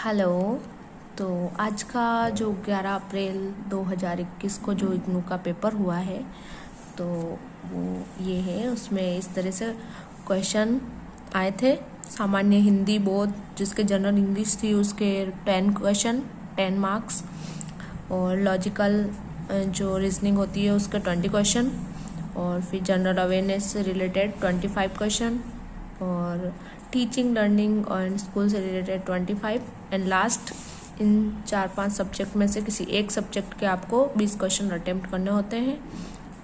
Hello. तो आज का जो 11 अप्रैल 2021 को जो इग्नू का पेपर हुआ है तो वो ये है, उसमें इस तरह से क्वेश्चन आए थे। सामान्य हिंदी बोध जिसके जनरल इंग्लिश थी उसके 10 क्वेश्चन 10 मार्क्स, और लॉजिकल जो रीजनिंग होती है उसके 20 क्वेश्चन, और फिर जनरल अवेयरनेस से रिलेटेड 25 क्वेश्चन, और टीचिंग लर्निंग और स्कूल से related 25, and last in 4-5 subject में से किसी एक सब्जेक्ट के आपको 20 क्वेश्चन अटेम्प्ट करने होते हैं।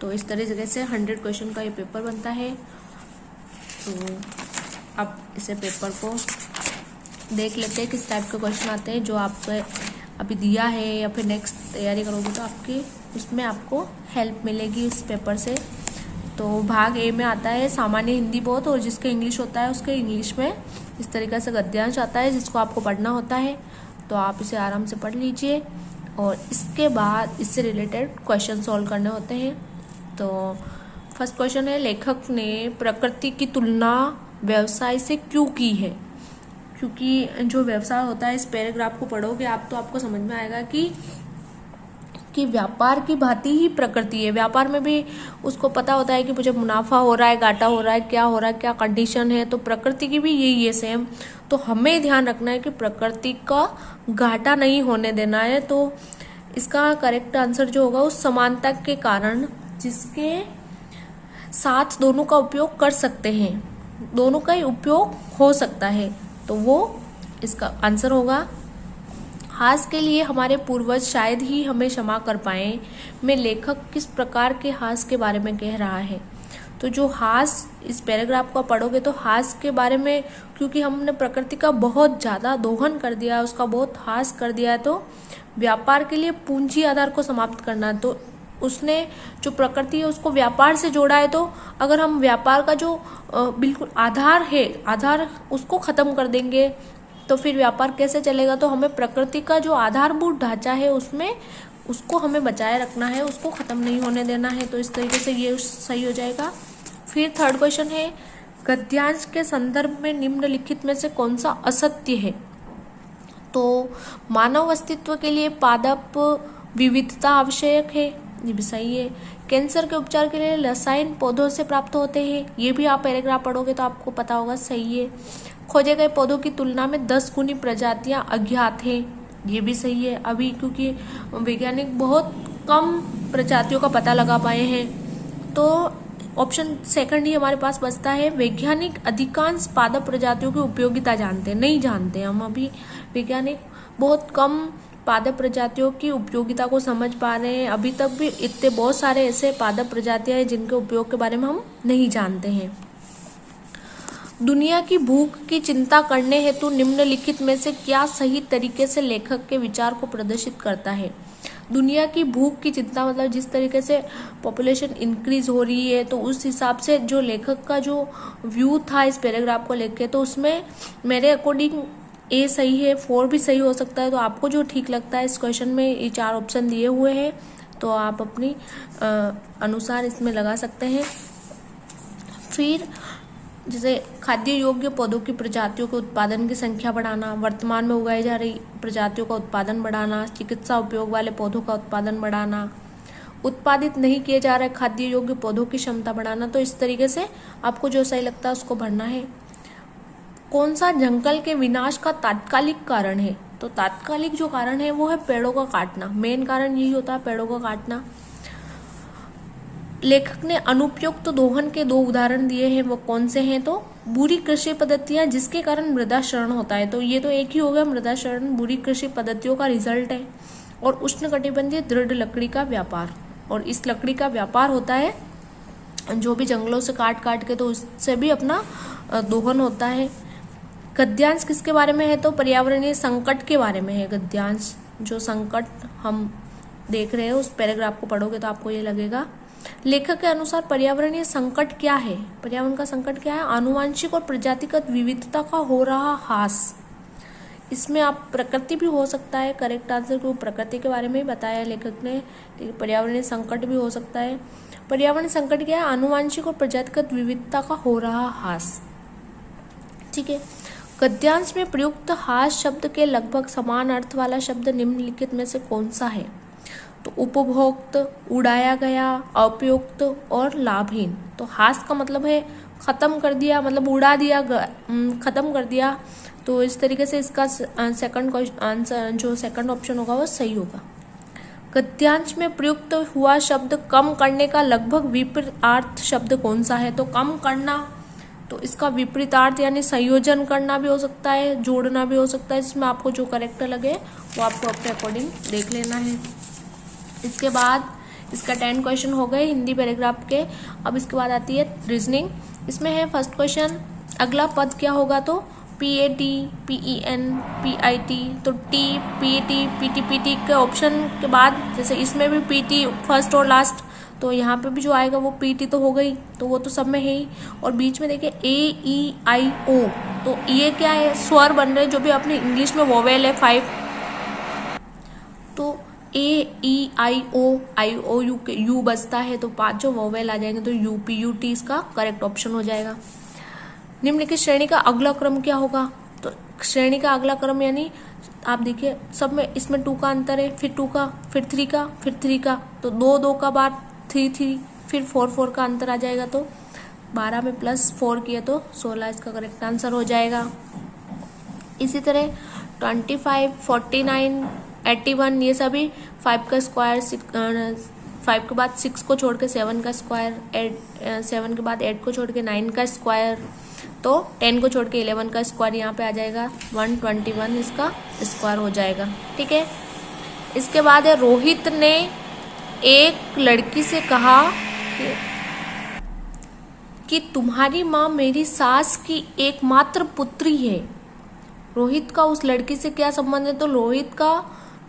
तो इस तरीके से 100 क्वेश्चन का ये पेपर बनता है। तो आप इसे पेपर को देख लेते हैं किस टाइप के क्वेश्चन आते हैं, जो आपको अभी दिया है या फिर नेक्स्ट तैयारी करोगे तो आपकी उसमें आपको हेल्प मिलेगी उस पेपर से। तो भाग ए में आता है सामान्य हिंदी बोध, और जिसके इंग्लिश होता है उसके इंग्लिश में इस तरीके से गद्यांश आता है जिसको आपको पढ़ना होता है। तो आप इसे आराम से पढ़ लीजिए, और इसके बाद इससे रिलेटेड क्वेश्चन सॉल्व करने होते हैं। तो फर्स्ट क्वेश्चन है, लेखक ने प्रकृति की तुलना व्यवसाय से क्यों की है? क्योंकि जो व्यवसाय होता है, इस पैराग्राफ को पढ़ोगे आप तो आपको समझ में आएगा कि व्यापार की भांति ही प्रकृति है। व्यापार में भी उसको पता होता है कि मुझे मुनाफा हो रहा है, घाटा हो रहा है, क्या हो रहा है, क्या कंडीशन है। तो प्रकृति की भी यही है सेम। तो हमें ध्यान रखना है कि प्रकृति का घाटा नहीं होने देना है। तो इसका करेक्ट आंसर जो होगा उस समानता के कारण जिसके साथ दोनों का उपयोग कर सकते हैं, दोनों का ही उपयोग हो सकता है, तो वो इसका आंसर होगा। हास के लिए हमारे पूर्वज शायद ही हमें क्षमा कर पाए में लेखक किस प्रकार के हास के बारे में कह रहा है? तो जो हास, इस पैराग्राफ को पढ़ोगे तो हास के बारे में, क्योंकि हमने प्रकृति का बहुत ज़्यादा दोहन कर दिया, उसका बहुत हास कर दिया है, तो व्यापार के लिए पूंजी आधार को समाप्त करना है। तो उसने जो प्रकृति है उसको व्यापार से जोड़ा है। तो अगर हम व्यापार का जो बिल्कुल आधार है, आधार उसको खत्म कर देंगे तो फिर व्यापार कैसे चलेगा? तो हमें प्रकृति का जो आधारभूत ढांचा है उसमें उसको हमें बचाए रखना है, उसको खत्म नहीं होने देना है। तो इस तरीके से ये सही हो जाएगा। फिर थर्ड क्वेश्चन है, गद्यांश के संदर्भ में निम्नलिखित में से कौन सा असत्य है? तो मानव अस्तित्व के लिए पादप विविधता आवश्यक है, ये भी सही है। कैंसर के उपचार के लिए रसायन पौधों से प्राप्त होते हैं, ये भी आप पैराग्राफ पढ़ोगे तो आपको पता होगा, सही है। खोजे गए पौधों की तुलना में 10 गुनी प्रजातियां अज्ञात हैं, ये भी सही है। अभी क्योंकि वैज्ञानिक बहुत कम प्रजातियों का पता लगा पाए हैं, तो ऑप्शन सेकंड ही हमारे पास बचता है। वैज्ञानिक अधिकांश पादप प्रजातियों की उपयोगिता जानते हैं, नहीं जानते हम अभी। वैज्ञानिक बहुत कम पादप प्रजातियों की उपयोगिता को समझ पा रहे हैं। अभी तक भी इतने बहुत सारे ऐसे पादप प्रजातियां हैं जिनके उपयोग के बारे में हम नहीं जानते हैं। दुनिया की भूख की चिंता करने हेतु निम्नलिखित में से क्या सही तरीके से लेखक के विचार को प्रदर्शित करता है? दुनिया की भूख की चिंता मतलब जिस तरीके से पॉपुलेशन इंक्रीज हो रही है, तो उस हिसाब से जो लेखक का जो व्यू था इस पैराग्राफ को लेके, तो उसमें मेरे अकॉर्डिंग ए सही है, 4 भी सही हो सकता है। तो आपको जो ठीक लगता है, इस क्वेश्चन में ये 4 ऑप्शन दिए हुए हैं, तो आप अपनी अनुसार इसमें लगा सकते हैं। फिर जैसे खाद्य योग्य पौधों की प्रजातियों के उत्पादन की संख्या बढ़ाना, वर्तमान में उगाई जा रही प्रजातियों का उत्पादन बढ़ाना, चिकित्सा उपयोग वाले पौधों का उत्पादन बढ़ाना, उत्पादित नहीं किए जा रहे खाद्य योग्य पौधों की क्षमता बढ़ाना। तो इस तरीके से आपको जो सही लगता है उसको भरना है। कौन सा जंगल के विनाश का तात्कालिक कारण है? तो तात्कालिक जो कारण है वो है पेड़ों का काटना, मेन कारण यही होता है, पेड़ों का काटना। लेखक ने अनुपयुक्त दोहन के 2 उदाहरण दिए हैं, वो कौन से हैं? तो बुरी कृषि पद्धतियां जिसके कारण मृदा क्षरण होता है, तो ये तो एक ही हो गया, मृदा क्षरण बुरी कृषि पद्धतियों का रिजल्ट है। और उष्णकटिबंधीय दृढ़ लकड़ी का व्यापार, और इस लकड़ी का व्यापार होता है जो भी जंगलों से काट के, तो उससे भी अपना दोहन होता है। गद्यांश किसके बारे में है? तो पर्यावरणीय संकट के बारे में है गद्यांश। जो संकट हम देख रहे हैं उस पैराग्राफ को पढ़ोगे तो आपको ये लगेगा। लेखक के अनुसार पर्यावरणीय संकट क्या है? पर्यावरण का संकट क्या है? आनुवांशिक और प्रजातिगत विविधता का हो रहा ह्रास। इसमें आप प्रकृति भी हो सकता है करेक्ट आंसर, को प्रकृति के बारे में ही बताया लेखक ने। पर्यावरणीय संकट भी हो सकता है। पर्यावरण संकट क्या है? आनुवांशिक और प्रजातिगत विविधता का हो रहा ह्रास। ठीक है। गद्यांश में प्रयुक्त हास शब्द के लगभग समान अर्थ वाला शब्द निम्नलिखित में से कौन सा है? तो उपभोक्त, उड़ाया गया, उपयुक्त और लाभहीन। तो हास का मतलब है खत्म कर दिया, मतलब उड़ा दिया, खत्म कर दिया। तो इस तरीके से इसका सेकंड आंसर जो सेकंड ऑप्शन होगा वो सही होगा। गद्यांश में प्रयुक्त हुआ शब्द कम करने का लगभग विपरीतार्थ शब्द कौन सा है? तो कम करना, तो इसका विपरीतार्थ यानी संयोजन करना भी हो सकता है, जोड़ना भी हो सकता है। इसमें आपको जो करेक्ट लगे वो आपको अपने अकॉर्डिंग देख लेना है। इसके बाद इसका 10 क्वेश्चन हो गए हिंदी पैराग्राफ के। अब इसके बाद आती है रीजनिंग। इसमें है फर्स्ट क्वेश्चन, अगला पद क्या होगा? तो PAT, PEN, PIT। तो T, PET, PT, PT के ऑप्शन के बाद जैसे इसमें भी PT फर्स्ट और लास्ट, तो यहाँ पे भी जो आएगा वो PT तो हो गई, तो वो तो सब में है ही। और बीच में देखिए AEIO, तो ये क्या है? स्वर बन रहे जो भी अपने इंग्लिश में वोवेल है 5, तो AEIO, IOU U बचता है, तो 5 जो वोवेल आ जाएंगे तो UPUT इसका करेक्ट ऑप्शन हो जाएगा। निम्नलिखित श्रेणी का अगला क्रम क्या होगा? तो श्रेणी का अगला क्रम यानी आप देखिए सब में इसमें 2 का अंतर है, फिर 2 का, फिर 3 का, फिर 3 का, तो 2 का बाद 3, फिर 4 का अंतर आ जाएगा। तो 12 में +4 किया तो 16 इसका करेक्ट आंसर हो जाएगा। इसी तरह 25, 49, 81 ये सभी 5 का स्क्वायर, 5 के बाद 6 को छोड़ के 7 का स्क्वायर, 7 के बाद 8 को छोड़ के 9 का स्क्वायर, तो 10 को छोड़ के 11 का स्क्वायर यहाँ पे आ जाएगा, 121 इसका स्क्वायर हो जाएगा। ठीक है। इसके बाद है रोहित ने एक लड़की से कहा कि तुम्हारी माँ मेरी सास की एकमात्र पुत्री है। रोहित का उस लड़की से क्या संबंध है? तो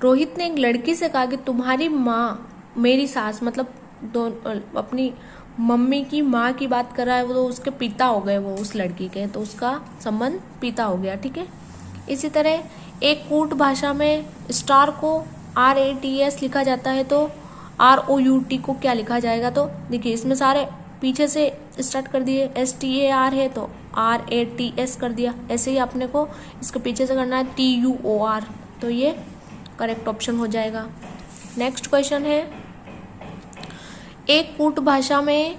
रोहित ने एक लड़की से कहा कि तुम्हारी माँ मेरी सास, मतलब अपनी मम्मी की माँ की बात कर रहा है, वो तो उसके पिता हो गए वो उस लड़की के, तो उसका संबंध पिता हो गया। ठीक है। इसी तरह एक कूट भाषा में स्टार को RATS लिखा जाता है, तो ROUT को क्या लिखा जाएगा? तो देखिए इसमें सारे पीछे से स्टार्ट कर दिए, STAR है तो RATS कर दिया, ऐसे ही अपने को इसके पीछे से करना है TUOR, तो ये करेक्ट ऑप्शन हो जाएगा। नेक्स्ट क्वेश्चन है, एक कूट भाषा में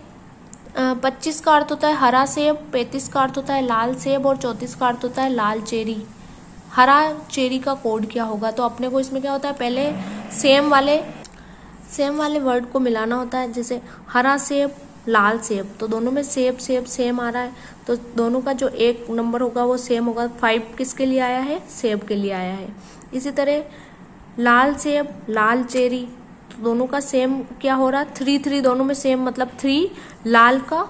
25 का अर्थ होता है हरा सेब, 35 का अर्थ होता है लाल सेब और 34 का अर्थ होता है लाल चेरी। हरा चेरी का कोड क्या होगा? तो अपने को इसमें क्या होता है, पहले सेम वाले वर्ड को मिलाना होता है, जैसे हरा सेब, लाल सेब, तो दोनों में सेब सेम आ रहा है, तो दोनों का जो एक नंबर होगा वो सेम होगा। 5 किसके लिए आया है? सेब के लिए आया है। इसी तरह लाल सेब, लाल चेरी, तो दोनों का सेम क्या हो रहा है? 3 दोनों में सेम, मतलब 3 लाल का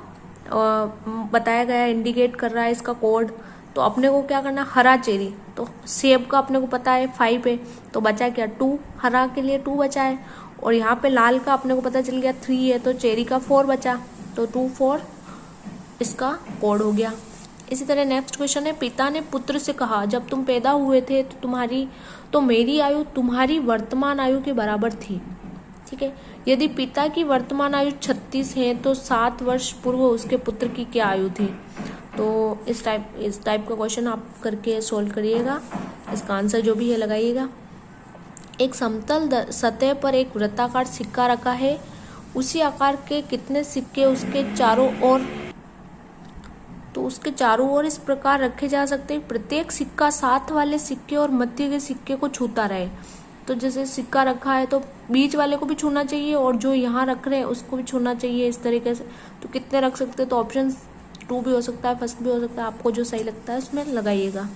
बताया गया, इंडिकेट कर रहा है इसका कोड। तो अपने को क्या करना? हरा चेरी, तो सेब का अपने को पता है 5 है, तो बचा क्या? 2, हरा के लिए 2 बचा है, और यहाँ पे लाल का अपने को पता चल गया 3 है, तो चेरी का 4 बचा, तो 2, 4 इसका कोड हो गया। इसी तरह नेक्स्ट क्वेश्चन है, पिता ने पुत्र से कहा जब तुम पैदा हुए थे तो मेरी आयु तुम्हारी वर्तमान आयु के बराबर थी। ठीक है। यदि पिता की वर्तमान आयु 36 है तो 7 वर्ष पूर्व उसके पुत्र की क्या आयु थी? तो इस टाइप का क्वेश्चन आप करके सोल्व करिएगा, इसका आंसर जो भी है लगाइएगा। एक समतल सतह पर एक वृत्ताकार सिक्का रखा है, उसी आकार के कितने सिक्के उसके चारों ओर? तो उसके चारों ओर इस प्रकार रखे जा सकते हैं, प्रत्येक सिक्का साथ वाले सिक्के और मध्य के सिक्के को छूता रहे। तो जैसे सिक्का रखा है तो बीच वाले को भी छूना चाहिए और जो यहाँ रख रहे हैं उसको भी छूना चाहिए, इस तरीके से। तो कितने रख सकते हैं? तो ऑप्शन 2 भी हो सकता है, फर्स्ट भी हो सकता है, आपको जो सही लगता है उसमें लगाइएगा।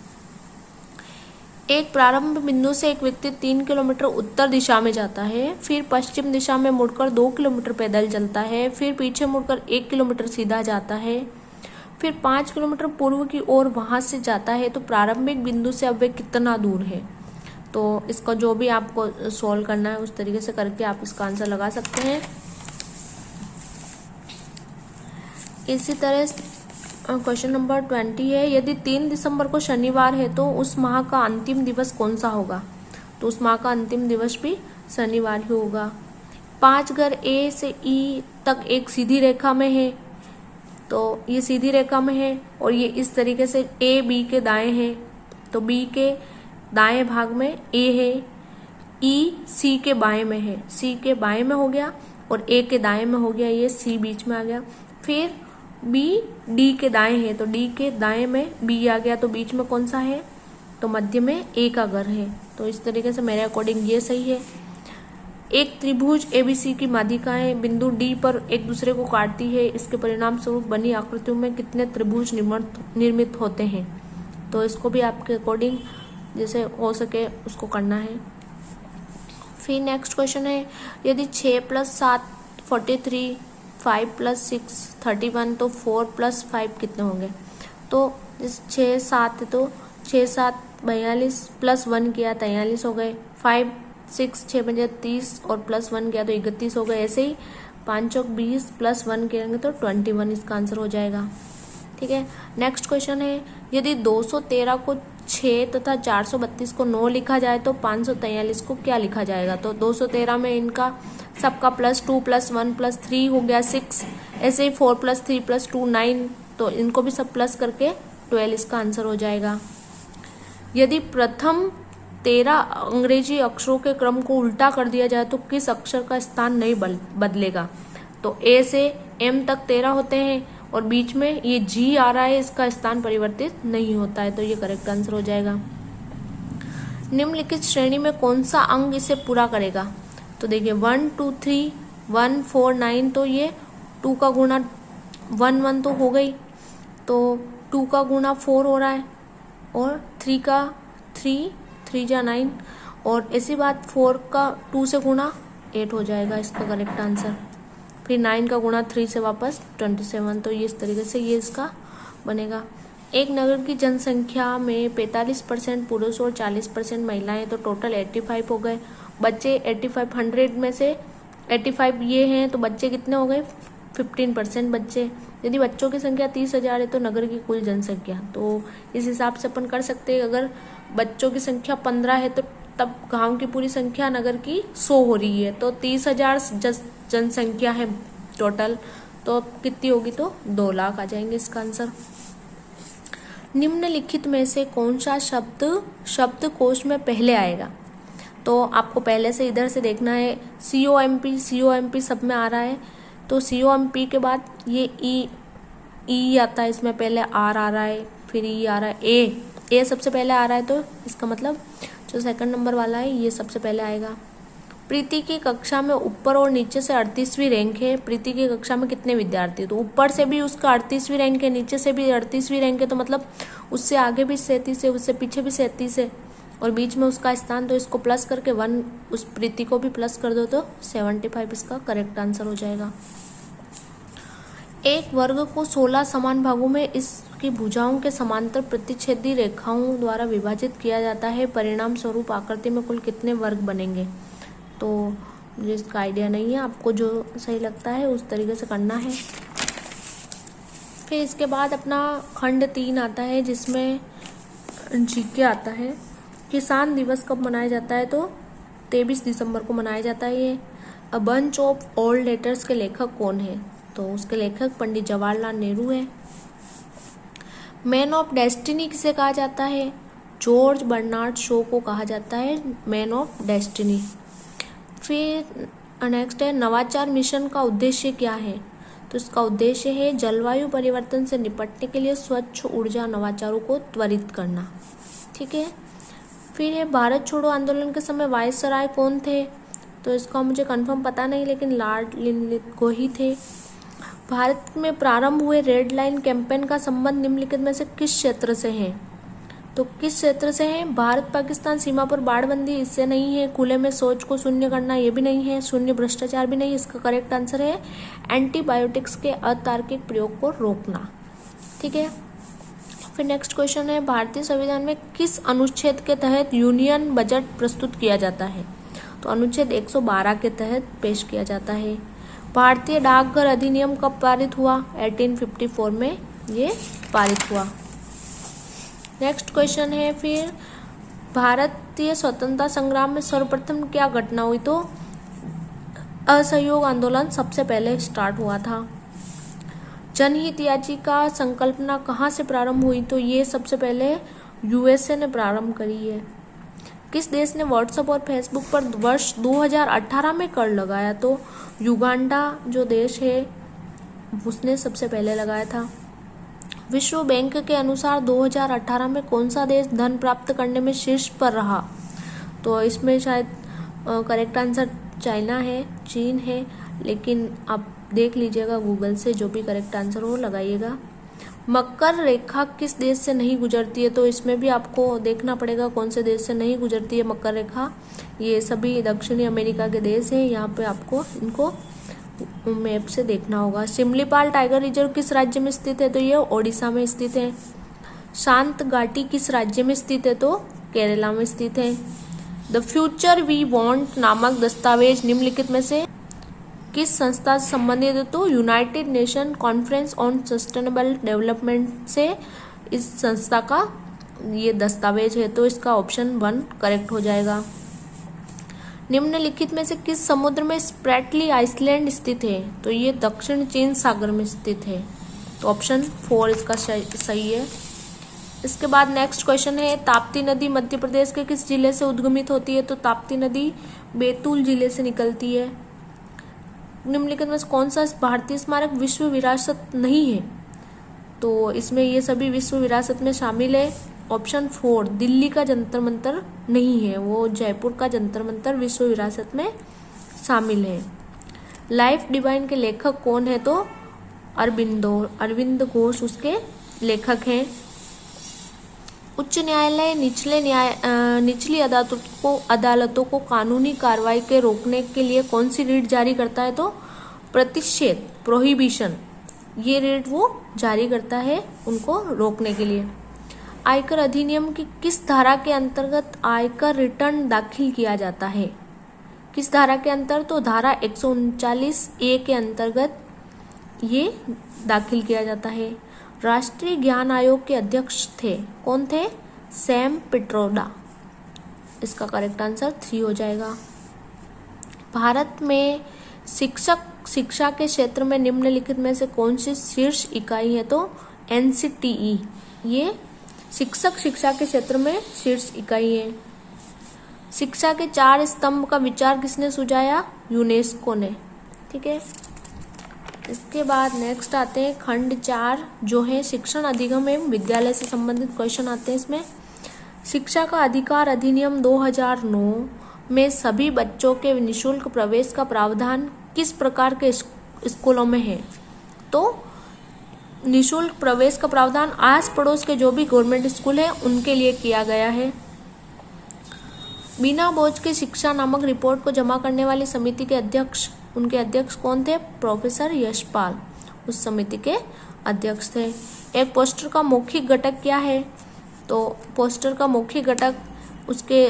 एक प्रारंभ बिंदु से एक व्यक्ति 3 किलोमीटर उत्तर दिशा में जाता है, फिर पश्चिम दिशा में मुड़कर 2 किलोमीटर पैदल चलता है, फिर पीछे मुड़कर 1 किलोमीटर सीधा जाता है, फिर 5 किलोमीटर पूर्व की ओर वहां से जाता है। तो प्रारंभिक बिंदु से अब वे कितना दूर है? तो इसका जो भी आपको सॉल्व करना है उस तरीके से करके आप इसका आंसर लगा सकते हैं। इसी तरह क्वेश्चन नंबर 20 है, यदि 3 दिसंबर को शनिवार है तो उस माह का अंतिम दिवस कौन सा होगा? तो उस माह का अंतिम दिवस भी शनिवार ही होगा। 5 घर A से E तक एक सीधी रेखा में है, तो ये सीधी रेखा में है और ये इस तरीके से ए बी के दाएं है, तो बी के दाएं भाग में ए है, ई सी के बाएं में है, सी के बाएं में हो गया और ए के दाएं में हो गया, ये सी बीच में आ गया। फिर बी डी के दाएं है, तो डी के दाएं में बी आ गया, तो बीच में कौन सा है, तो मध्य में ए का घर है। तो इस तरीके से मेरे अकॉर्डिंग ये सही है। एक त्रिभुज एबीसी की माध्यिकाएं बिंदु डी पर एक दूसरे को काटती है, इसके परिणाम स्वरूप बनी आकृतियों में कितने त्रिभुज निर्मित होते हैं। तो इसको भी आपके अकॉर्डिंग जैसे हो सके उसको करना है। फिर नेक्स्ट क्वेश्चन है, यदि 6 + 7 43, 5 + 6 31, तो 4 + 5 कितने होंगे। तो जैसे 6 7 है तो 6 7 42 +1 किया 43 हो गए, 5 6 6 बजे 30 और +1 किया तो 31 हो गए। ऐसे ही 5 चौक 20 +1 करेंगे तो 21 इसका आंसर हो जाएगा। ठीक है। नेक्स्ट क्वेश्चन है, यदि 213 को 6 तथा 432 को 9 लिखा जाए तो 543 को क्या लिखा जाएगा। तो 213 में इनका सबका +2 +1 +3 हो गया 6, ऐसे ही 4 + 3 + 2 9, तो इनको भी सब प्लस करके 12 इसका आंसर हो जाएगा। यदि प्रथम 13 अंग्रेजी अक्षरों के क्रम को उल्टा कर दिया जाए तो किस अक्षर का स्थान नहीं बदलेगा। तो ए से एम तक 13 होते हैं और बीच में ये जी आ रहा है, इसका स्थान परिवर्तित नहीं होता है, तो ये करेक्ट आंसर हो जाएगा। निम्नलिखित श्रेणी में कौन सा अंग इसे पूरा करेगा। तो देखिए 1 2 3 1 4 9, तो ये 2 का गुणा 1 1 तो हो गई, तो 2 का गुणा 4 हो रहा है और 3 का 3 3 जा 9, और ऐसी बात 4 का 2 से गुणा 8 हो जाएगा इसका करेक्ट आंसर। फिर 9 का गुणा 3 से वापस 27, तो ये इस तरीके से ये इसका बनेगा। एक नगर की जनसंख्या में 45% पुरुष और 40% महिलाएं, तो टोटल 85 हो गए। बच्चे 85 100 में से 85 ये हैं, तो बच्चे कितने हो गए 15% बच्चे। यदि बच्चों की संख्या 30,000 है तो नगर की कुल जनसंख्या, तो इस हिसाब से अपन कर सकते हैं। अगर बच्चों की संख्या 15 है तो तब गांव की पूरी संख्या नगर की 100 हो रही है, तो 30,000 जनसंख्या है टोटल, तो कितनी होगी, तो 2 लाख आ जाएंगे इसका आंसर। निम्नलिखित में से कौन सा शब्द शब्दकोश में पहले आएगा। तो आपको पहले से इधर से देखना है, COMP सब में आ रहा है, तो COMP के बाद ये ई आता है, इसमें पहले R आ रहा है, फिर ई आ रहा है, ए सबसे पहले आ रहा है, तो इसका मतलब जो सेकंड नंबर वाला है ये सबसे पहले आएगा। प्रीति की कक्षा में ऊपर और नीचे से 38वीं रैंक है। प्रीति की कक्षा में कितने विद्यार्थी, तो ऊपर से भी उसका 38वीं रैंक है, नीचे से भी 38वीं रैंक है, तो मतलब उससे आगे भी 37 है, उससे पीछे भी 37 है और बीच में उसका स्थान, तो इसको प्लस करके 1 उस प्रीति को भी प्लस कर दो तो 75 इसका करेक्ट आंसर हो जाएगा। एक वर्ग को 16 समान भागों में इसकी भुजाओं के समांतर प्रतिच्छेदी रेखाओं द्वारा विभाजित किया जाता है। परिणाम स्वरूप आकृति में कुल कितने वर्ग बनेंगे। तो मुझे इसका आइडिया नहीं है, आपको जो सही लगता है उस तरीके से करना है। फिर इसके बाद अपना खंड 3 आता है, जिसमें जीके आता है। किसान दिवस कब मनाया जाता है, तो 23 दिसंबर को मनाया जाता है। ये a bunch of old letters के लेखक कौन है, तो उसके लेखक पंडित जवाहरलाल नेहरू है। मैन ऑफ डेस्टिनी किसे कहा जाता है, जॉर्ज बर्नार्ड शॉ को कहा जाता है मैन ऑफ डेस्टिनी। फिर नेक्स्ट है, नवाचार मिशन का उद्देश्य क्या है, तो इसका उद्देश्य है जलवायु परिवर्तन से निपटने के लिए स्वच्छ ऊर्जा नवाचारों को त्वरित करना। ठीक है। फिर है, भारत छोड़ो आंदोलन के समय वायसराय कौन थे, तो इसका मुझे कंफर्म पता नहीं, लेकिन लॉर्ड लिनलिथगो ही थे। भारत में प्रारंभ हुए रेड लाइन कैंपेन का संबंध निम्नलिखित में से किस क्षेत्र से है, तो किस क्षेत्र से है, भारत पाकिस्तान सीमा पर बाड़बंदी इससे नहीं है, खुले में शौच को शून्य करना ये भी नहीं है, शून्य भ्रष्टाचार भी नहीं, इसका करेक्ट आंसर है एंटीबायोटिक्स के अतार्किक प्रयोग को रोकना। ठीक है। फिर नेक्स्ट क्वेश्चन है, भारतीय संविधान में किस अनुच्छेद के तहत यूनियन बजट प्रस्तुत किया जाता है, तो अनुच्छेद 112 के तहत पेश किया जाता है। भारतीय डाकघर अधिनियम कब पारित हुआ, 1854 में ये पारित हुआ। नेक्स्ट क्वेश्चन है, फिर भारतीय स्वतंत्रता संग्राम में सर्वप्रथम क्या घटना हुई, तो असहयोग आंदोलन सबसे पहले स्टार्ट हुआ था। जनहित याचिका संकल्पना कहाँ से प्रारंभ हुई? तो ये सबसे पहले यूएसए ने प्रारंभ करी है। किस देश ने व्हाट्सएप और फेसबुक पर वर्ष 2018 में कर लगाया? तो युगांडा जो देश है उसने सबसे पहले लगाया था। विश्व बैंक के अनुसार 2018 में कौन सा देश धन प्राप्त करने में शीर्ष पर रहा? तो इसमें शायद करेक्ट आंसर चाइना है, चीन है, लेकिन आप देख लीजिएगा गूगल से, जो भी करेक्ट आंसर हो लगाइएगा। मकर रेखा किस देश से नहीं गुजरती है? तो इसमें भी आपको देखना पड़ेगा कौन से देश से नहीं गुजरती है मकर रेखा। ये सभी दक्षिणी अमेरिका के देश हैं, यहाँ पे आपको इनको मैप से देखना होगा। शिमलीपाल टाइगर रिजर्व किस राज्य में स्थित है? तो ये ओडिशा में स्थित है। शांत घाटी किस राज्य में स्थित है? तो केरला में स्थित है। द फ्यूचर वी वांट नामक दस्तावेज निम्नलिखित में से किस संस्था से संबंधित है? तो United nation conference on sustainable development से इस संस्था का ये दस्तावेज है, तो इसका ऑप्शन 1 करेक्ट हो जाएगा। निम्नलिखित में से किस समुद्र में स्प्रेटली आइसलैंड स्थित है? तो ये दक्षिण चीन सागर में स्थित है, तो ऑप्शन 4 इसका सही है। इसके बाद नेक्स्ट क्वेश्चन है, ताप्ती नदी मध्य प्रदेश के किस जिले से उद्गमित होती है? तो ताप्ती नदी बैतूल जिले से निकलती है। निम्नलिखित में कौन सा भारतीय स्मारक विश्व विरासत नहीं है? तो इसमें ये सभी विश्व विरासत में शामिल है। ऑप्शन 4 दिल्ली का जंतर मंतर नहीं है, वो जयपुर का जंतर मंतर विश्व विरासत में शामिल है। लाइफ डिवाइन के लेखक कौन है? तो अरविंद घोष उसके लेखक हैं। उच्च न्यायालय निचली अदालतों को कानूनी कार्रवाई के रोकने के लिए कौन सी रीट जारी करता है? तो प्रतिषेध प्रोहिबिशन, ये रीट वो जारी करता है उनको रोकने के लिए। आयकर अधिनियम की किस धारा के अंतर्गत आयकर रिटर्न दाखिल किया जाता है? किस धारा के अंतर? तो धारा 139A के अंतर्गत ये दाखिल किया जाता है। राष्ट्रीय ज्ञान आयोग के अध्यक्ष थे, कौन थे? सैम पिट्रोडा, इसका करेक्ट आंसर 3 हो जाएगा। भारत में शिक्षा के क्षेत्र में निम्नलिखित में से कौन सी शीर्ष इकाई है? तो NCTE, ये शिक्षा के क्षेत्र में शीर्ष इकाई है। शिक्षा के 4 स्तंभ का विचार किसने सुझाया? यूनेस्को ने। ठीक है, इसके बाद नेक्स्ट आते हैं खंड 4 जो है शिक्षण अधिगम एवं विद्यालय से संबंधित क्वेश्चन आते हैं इसमें। शिक्षा का अधिकार अधिनियम 2009 में सभी बच्चों के निःशुल्क प्रवेश का प्रावधान किस प्रकार के स्कूलों में है? तो निःशुल्क प्रवेश का प्रावधान आस पड़ोस के जो भी गवर्नमेंट स्कूल है उनके लिए किया गया है। बिना बोझ के शिक्षा नामक रिपोर्ट को जमा करने वाली समिति के अध्यक्ष, उनके अध्यक्ष कौन थे? प्रोफेसर यशपाल उस समिति के अध्यक्ष थे। एक पोस्टर का मौखिक घटक क्या है? तो पोस्टर का मौखिक घटक उसके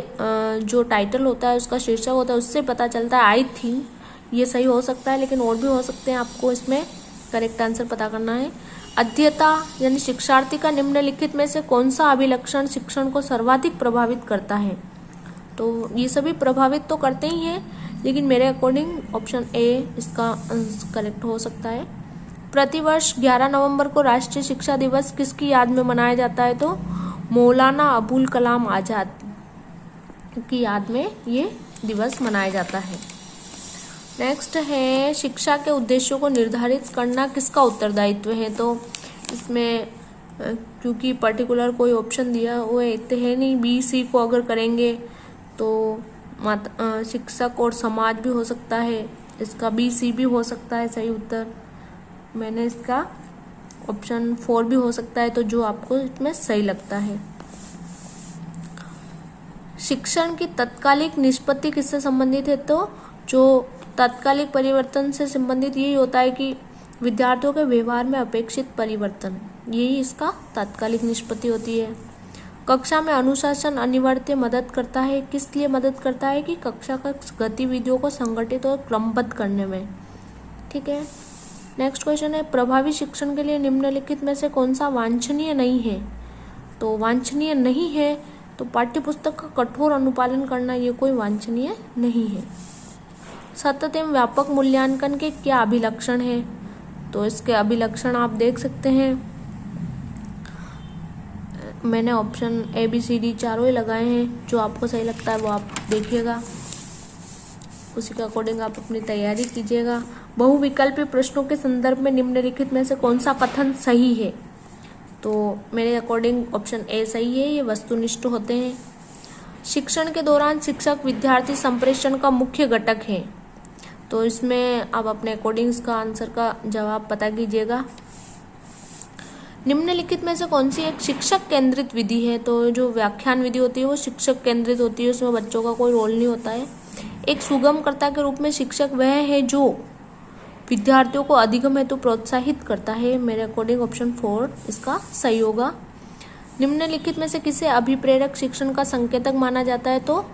जो टाइटल होता है, उसका शीर्षक होता है, उससे पता चलता है। आई थिंक ये सही हो सकता है, लेकिन और भी हो सकते हैं, आपको इसमें करेक्ट आंसर पता करना है। अध्येता यानी शिक्षार्थी का निम्नलिखित में से कौन सा अभिलक्षण शिक्षण को सर्वाधिक प्रभावित करता है? तो ये सभी प्रभावित तो करते ही हैं, लेकिन मेरे अकॉर्डिंग ऑप्शन ए इसका करेक्ट हो सकता है। प्रतिवर्ष 11 नवंबर को राष्ट्रीय शिक्षा दिवस किसकी याद में मनाया जाता है? तो मौलाना अबुल कलाम आजाद की याद में ये दिवस मनाया जाता है। नेक्स्ट है शिक्षा के उद्देश्यों को निर्धारित करना किसका उत्तरदायित्व है? तो इसमें क्योंकि पर्टिकुलर कोई ऑप्शन दिया हुआ है नहीं, बी सी को अगर करेंगे तो शिक्षक और समाज भी हो सकता है, इसका बी सी भी हो सकता है सही उत्तर। मैंने इसका ऑप्शन 4 भी हो सकता है, तो जो आपको इसमें सही लगता है। शिक्षण की तत्कालिक निष्पत्ति किससे संबंधित है? तो जो तात्कालिक परिवर्तन से संबंधित यही होता है कि विद्यार्थियों के व्यवहार में अपेक्षित परिवर्तन, यही इसका तात्कालिक निष्पत्ति होती है। कक्षा में अनुशासन अनिवार्य मदद करता है, किस लिए मदद करता है? कि कक्षा का गतिविधियों को संगठित और क्रमबद्ध करने में। ठीक है, नेक्स्ट क्वेश्चन है प्रभावी शिक्षण के लिए निम्नलिखित में से कौन सा वांछनीय नहीं है? तो वांछनीय नहीं है तो पाठ्यपुस्तक का कठोर अनुपालन करना ये कोई वांछनीय नहीं है। सतत एवं व्यापक मूल्यांकन के क्या अभिलक्षण है? तो इसके अभिलक्षण आप देख सकते हैं। मैंने ऑप्शन ABCD चारों ही लगाए हैं, जो आपको सही लगता है वो आप देखिएगा, उसी के अकॉर्डिंग आप अपनी तैयारी कीजिएगा। बहुविकल्पी प्रश्नों के संदर्भ में निम्नलिखित में से कौन सा कथन सही है? तो मेरे अकॉर्डिंग ऑप्शन A सही है, ये वस्तुनिष्ठ होते हैं। शिक्षण के दौरान शिक्षक विद्यार्थी संप्रेषण का मुख्य घटक है। तो इसमें आप अपने अकॉर्डिंग इसका आंसर का जवाब पता कीजिएगा। निम्नलिखित में से कौन सी एक शिक्षक केंद्रित विधि है? तो जो व्याख्यान विधि होती है वो शिक्षक केंद्रित होती है, उसमें बच्चों का कोई रोल नहीं होता है। एक सुगमकर्ता के रूप में शिक्षक वह है जो विद्यार्थियों को अधिगम हेतु प्रोत्साहित करता है। मेरे अकॉर्डिंग ऑप्शन 4 इसका सही होगा। निम्नलिखित में से किसे अभिप्रेरक शिक्षण का संकेतक माना जाता है? तो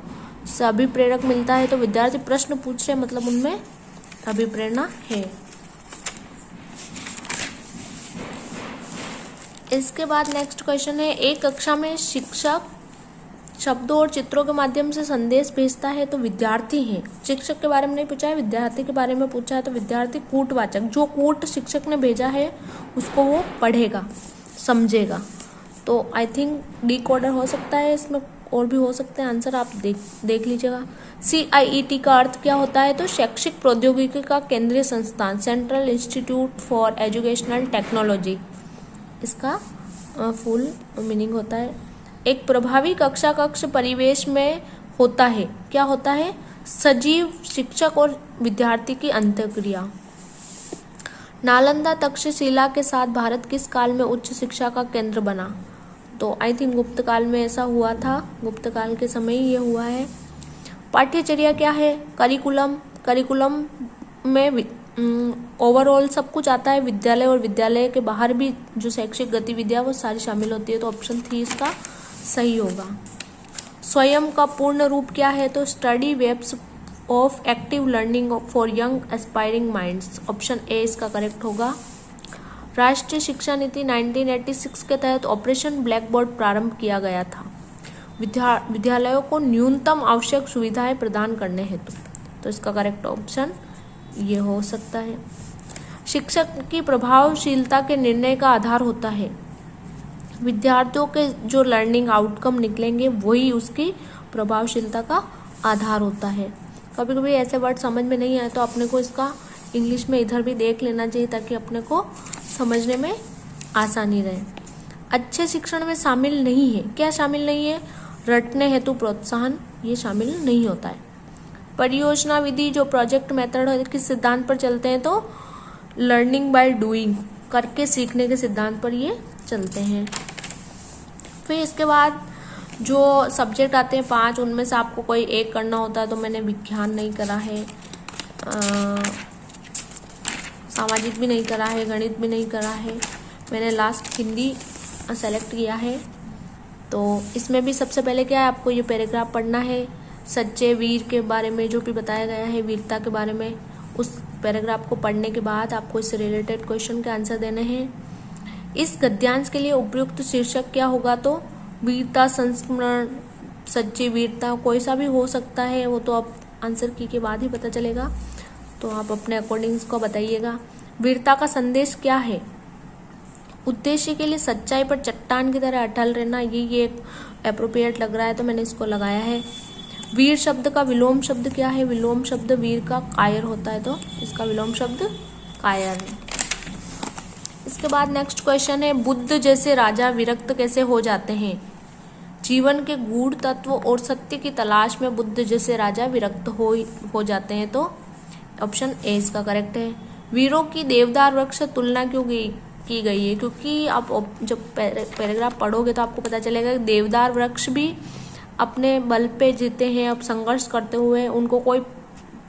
जिसे अभिप्रेरक मिलता है तो विद्यार्थी प्रश्न पूछ रहे मतलब उनमें अभिप्रेरणा है। इसके बाद नेक्स्ट क्वेश्चन है, एक कक्षा में शिक्षक शब्दों और चित्रों के माध्यम से संदेश भेजता है तो विद्यार्थी हैं। शिक्षक के बारे में नहीं पूछा है, विद्यार्थी के बारे में पूछा है, तो विद्यार्थी कूटवाचक, जो कूट शिक्षक ने भेजा है उसको वो पढ़ेगा, समझेगा। तो आई थिंक डिकोडर हो सकता है, इसमें और भी हो सकते हैं आंसर, आप देख लीजिएगा। CIET का अर्थ क्या होता है? तो शैक्षिक प्रौद्योगिकी का केंद्रीय संस्थान, central institute for educational technology, इसका फुल मीनिंग होता है। एक प्रभावी कक्षा कक्ष परिवेश में होता है, क्या होता है? सजीव शिक्षक और विद्यार्थी की अंतःक्रिया। नालंदा तक्षशिला के साथ भारत किस काल में उच्च शिक्षा का केंद्र बना? तो आई थिंक गुप्त काल में ऐसा हुआ था, गुप्त काल के समय ही ये हुआ है। पाठ्यचर्या क्या है? करिकुलम में ओवरऑल सब कुछ आता है, विद्यालय और विद्यालय के बाहर भी जो शैक्षिक गतिविधियां वो सारी शामिल होती है, तो ऑप्शन 3 इसका सही होगा। स्वयं का पूर्ण रूप क्या है? तो study webs of active learning for young aspiring minds, option A इसका करेक्ट होगा। राष्ट्रीय शिक्षा नीति 1986 के तहत ऑपरेशन ब्लैक बोर्ड प्रारंभ किया गया था विद्यालयों को न्यूनतम आवश्यक सुविधाएं प्रदान करने हेतु, तो इसका करेक्ट ऑप्शन ये हो सकता है। शिक्षक की प्रभावशीलता के निर्णय का आधार होता है, विद्यार्थियों के जो लर्निंग आउटकम निकलेंगे वही उसकी प्रभावशीलता का आधार होता है। कभी कभी ऐसे वर्ड समझ में नहीं आए तो अपने को इसका इंग्लिश में इधर भी देख लेना चाहिए ताकि अपने को समझने में आसानी रहे। अच्छे शिक्षण में शामिल नहीं है, क्या शामिल नहीं है? रटने हेतु प्रोत्साहन, ये शामिल नहीं होता है। परियोजना विधि जो प्रोजेक्ट मेथड है किस सिद्धांत पर चलते हैं? तो लर्निंग बाय डूइंग, करके सीखने के सिद्धांत पर ये चलते हैं। फिर इसके बाद जो सब्जेक्ट आते हैं 5, उनमें से आपको कोई एक करना होता है, तो मैंने विज्ञान नहीं करा है, सामाजिक भी नहीं करा है, गणित भी नहीं करा है, मैंने लास्ट हिंदी सेलेक्ट किया है। तो इसमें भी सबसे पहले क्या है, आपको ये पैराग्राफ पढ़ना है, सच्चे वीर के बारे में जो भी बताया गया है, वीरता के बारे में, उस पैराग्राफ को पढ़ने के बाद आपको इससे रिलेटेड क्वेश्चन के आंसर देने हैं। इस गद्यांश के लिए उपयुक्त शीर्षक क्या होगा? तो वीरता संस्मरण, सच्ची वीरता, कोई सा भी हो सकता है, वो तो आप आंसर की के बाद ही पता चलेगा, तो आप अपने अकॉर्डिंग इसको बताइएगा। वीरता का संदेश क्या है? उद्देश्य के लिए सच्चाई पर चट्टान की तरह अटल रहना, ये एप्रोप्रिएट लग रहा है तो मैंने इसको लगाया है। वीर शब्द का विलोम शब्द क्या है? विलोम शब्द वीर का कायर होता है, तो इसका विलोम शब्द कायर है। इसके बाद नेक्स्ट क्वेश्चन है, बुद्ध जैसे राजा विरक्त कैसे हो जाते हैं? जीवन के गूढ़ तत्व और सत्य की तलाश में बुद्ध जैसे राजा विरक्त हो जाते हैं, तो ऑप्शन A इसका करेक्ट है। वीरों की देवदार वृक्ष से तुलना क्यों की गई है? क्योंकि आप जब पैराग्राफ पढ़ोगे तो आपको पता चलेगा कि देवदार वृक्ष भी अपने बल पे जीते हैं। अब संघर्ष करते हुए उनको कोई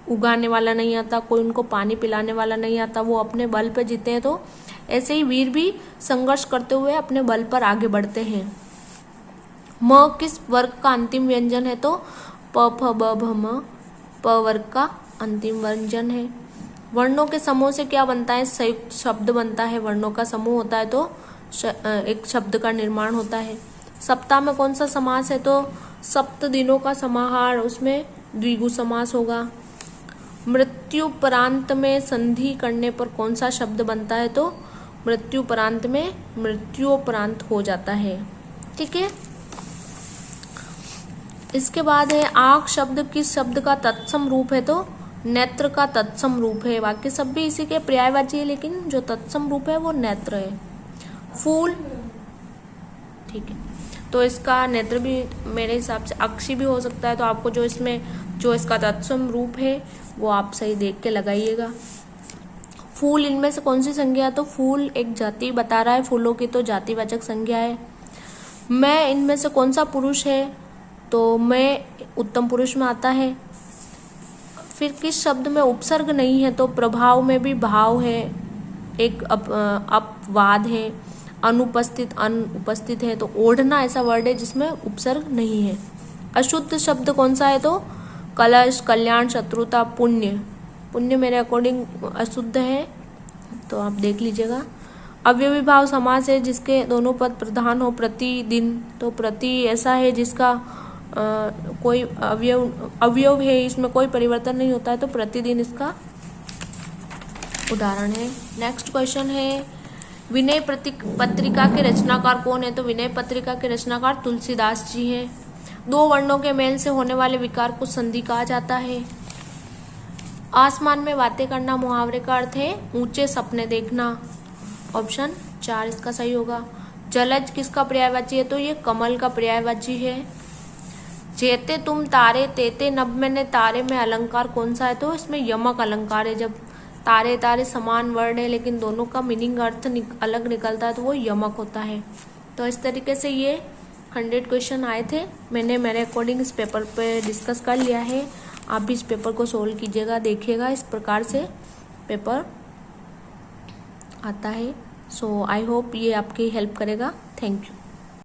उगाने वाला नहीं आता, कोई उनको पानी पिलाने वाला नहीं आता, वो अपने बल पे जीते हैं। तो ऐसे ही वीर भी संघर्ष करते हुए अपने बल पर आगे बढ़ते हैं। म किस वर्ग का अंतिम व्यंजन है? तो प फ ब भ म, प वर्ग का अंतिम व्यंजन है। वर्णों के समूह से क्या बनता है? संयुक्त शब्द बनता है। वर्णों का समूह होता है तो एक शब्द का निर्माण होता है। सप्ताह में कौन सा समास है? तो सप्त दिनों का समाहार, उसमें द्विगु समास होगा। मृत्युपरांत में संधि करने पर कौन सा शब्द बनता है? तो मृत्युपरांत में मृत्युपरांत हो जाता है। ठीक है। इसके बाद है आंख शब्द किस शब्द का तत्सम रूप है? तो नेत्र का तत्सम रूप है। बाकी सब भी इसी के पर्यायवाची है, लेकिन जो तत्सम रूप है वो नेत्र है। फूल, ठीक है, तो इसका नेत्र भी मेरे हिसाब से अक्षी भी हो सकता है। तो आपको जो इसका तत्सम रूप है वो आप सही देख के लगाइएगा। फूल, इनमें से कौन सी संज्ञा? तो फूल एक जाति बता रहा है, फूलों की तो जातिवाचक संज्ञा है। मैं, इनमें से कौन सा पुरुष है? तो मैं उत्तम पुरुष में आता है। फिर किस शब्द में उपसर्ग नहीं है? तो प्रभाव में भी भाव है, एक अपवाद है। अनुपस्थित है। तो ओढ़ना ऐसा वर्ड है जिसमें उपसर्ग नहीं है। अशुद्ध शब्द कौन सा है? तो कलश, कल्याण, शत्रुता, पुण्य। पुण्य मेरे अकॉर्डिंग अशुद्ध है, तो आप देख लीजिएगा। अव्ययी भाव समास है जिसके दोनों पद प्रधान हो। प्रतिदिन, तो प्रति ऐसा है जिसका कोई अवयव है, इसमें कोई परिवर्तन नहीं होता है, तो प्रतिदिन इसका उदाहरण है। नेक्स्ट क्वेश्चन है विनय पत्रिका के रचनाकार कौन है? तो विनय पत्रिका के रचनाकार तुलसीदास जी हैं। दो वर्णों के मेल से होने वाले विकार को संधि कहा जाता है। आसमान में बातें करना मुहावरे का अर्थ है ऊंचे सपने देखना। ऑप्शन 4 इसका सही होगा। जलज किसका पर्यायवाची है? तो ये कमल का पर्यायवाची है। जेते तुम तारे तेते नभ मैंने तारे में अलंकार कौन सा है? तो इसमें यमक अलंकार है। जब तारे तारे समान वर्ड है लेकिन दोनों का मीनिंग अर्थ अलग निकलता है तो वो यमक होता है। तो इस तरीके से ये 100 क्वेश्चन आए थे। मैंने मेरे अकॉर्डिंग इस पेपर पे डिस्कस कर लिया है। आप भी इस पेपर को सोल्व कीजिएगा, देखिएगा इस प्रकार से पेपर आता है। सो आई होप ये आपकी हेल्प करेगा। Thank you.